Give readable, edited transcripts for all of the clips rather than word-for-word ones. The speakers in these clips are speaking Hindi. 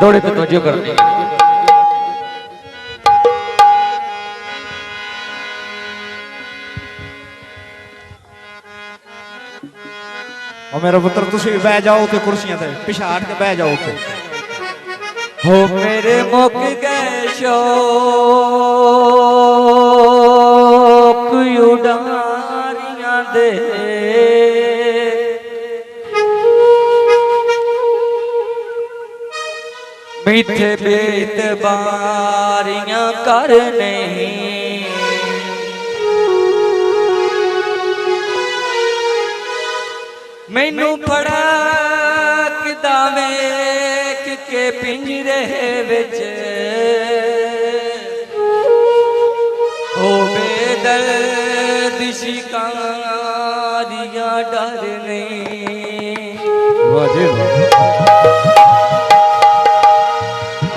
दौड़े पे तवज्जो करनी। और मेरा पुत्र तुसी बह जाओ थे कुर्सियां थे पिछा हट के बह जाओ थे। हो मेरे मुक गए शौक उडारियां दे मीठे बेत बारियां करने मैनू फड़कदा वेख के पिंजरे विच हो बेदर्द शिकारियां डरने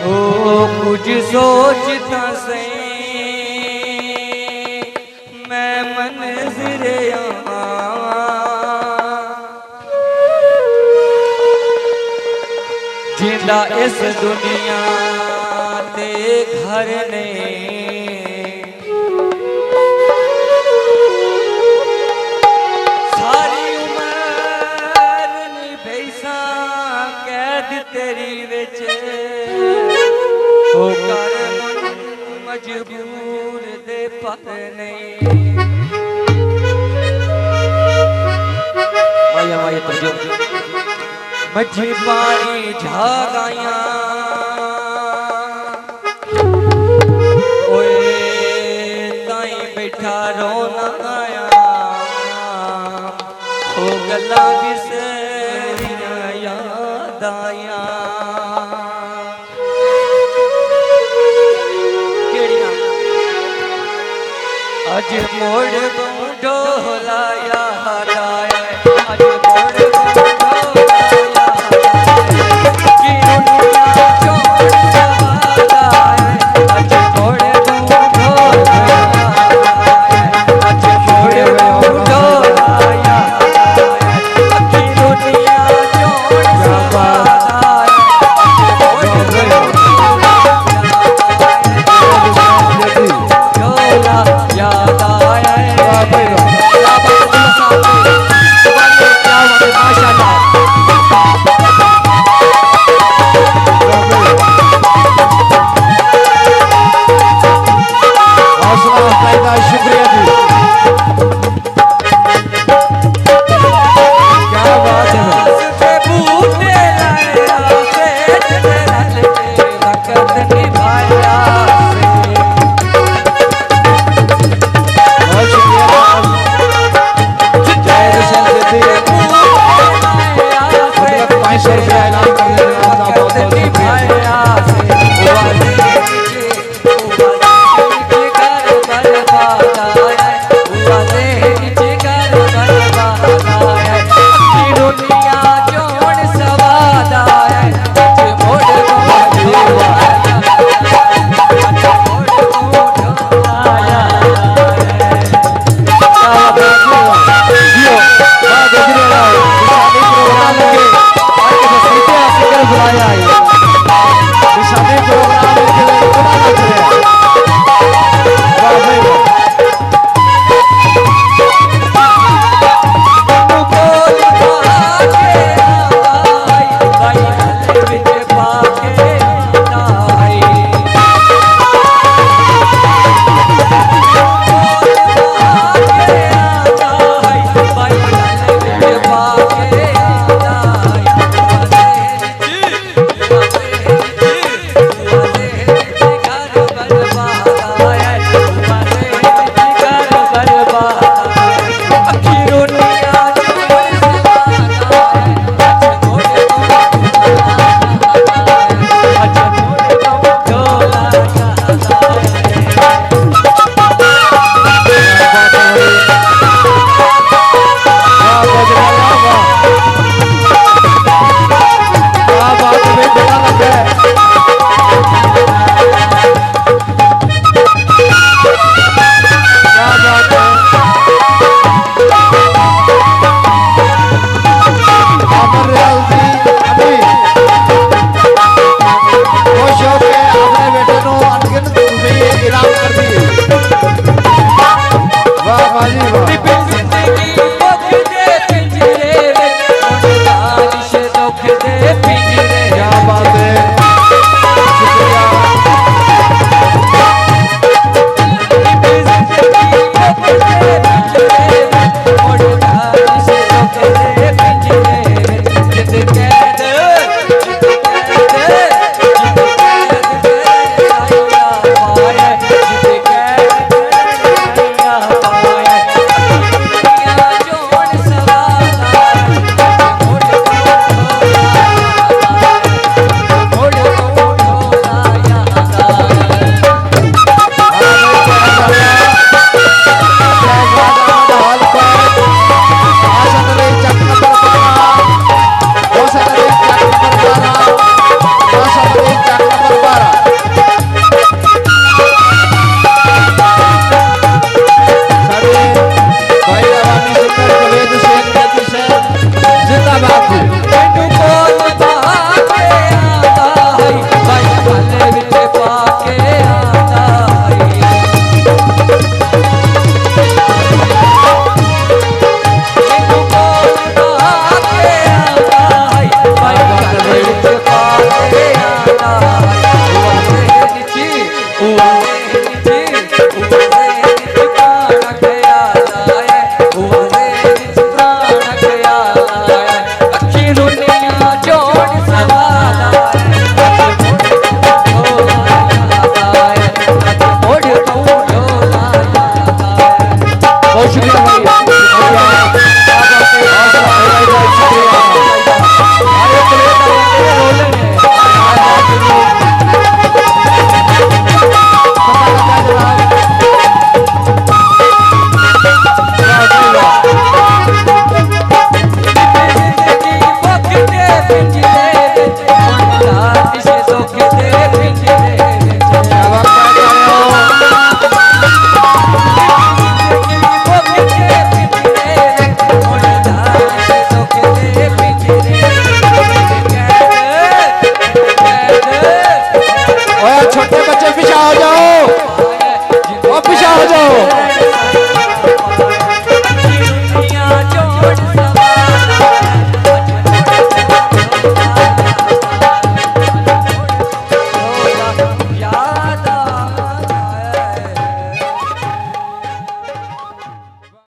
हो कुछ सोचता से मैं मंज़िले जिंदा इस दुनिया ते घर ने सारी उम्र निभैसा कैद तेरी विच हो कर मजबूर दे पतने माया माया तजो मच्छी पानी झागाया ओए ताई बैठा रोना आया ओ गल्ला बिसरियां याद आया केड़ियां अज मोड़ ढोला याद आया अज मोड़ शुक्रिया जी। क्या बात है बुलाया है।